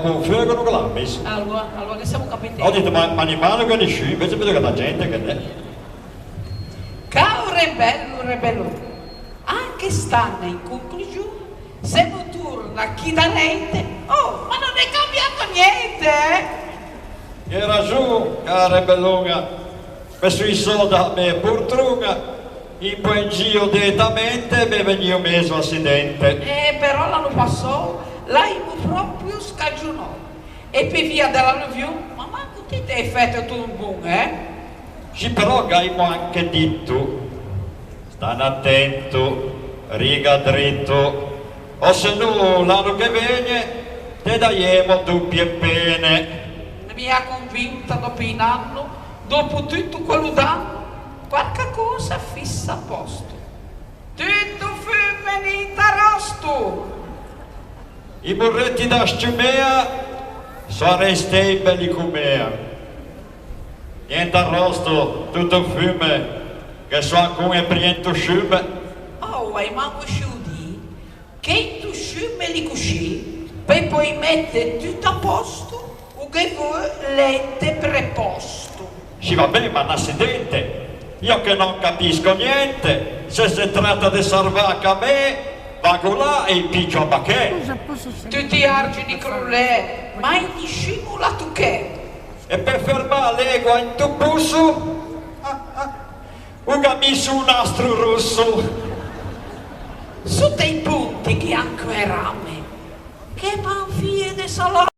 Un fuoco non l'ha messo. Allora che siamo capiti. Ho detto, ma di mano che ne sci, invece vedo che la gente che ne... Caro rebello, anche stanno in conclusione, se non torna chi da rete, oh, ma non è cambiato niente, eh? Hai ragione, cara bellunga, messo i soldi a me purtrunga, in poi in giro direttamente mi veniva messo accidente. Però l'anno passato l'hai proprio scagionato. E poi via dalla review, ma manco ti hai fatto tu un buon, eh? Sì, però abbiamo anche detto, stan attento, riga dritto, o se no l'anno che viene te daiamo doppie pene. Mi ha convinta dopo un anno, dopo tutto quello danno, qualche cosa fissa a posto. Tutto femminita rosto. I burretti da sciumea sono restati belli com'era. Niente arrosto, tutto fume, che so come priento sciume. Oh, hai manco sciudi? Che tu sciume li così, poi puoi mettere tutto a posto, o che vuoi lette preposto. Sì, va bene, ma un accidente. Io che non capisco niente, se si tratta di salvare a me, vado là e impiccio a bacchè. Tutti argini crulle, mai di scimula tu che? E per fermare l'ego in tuo busso, ho messo un nastro rosso. Su dei punti che anche rame, che manfie de salame.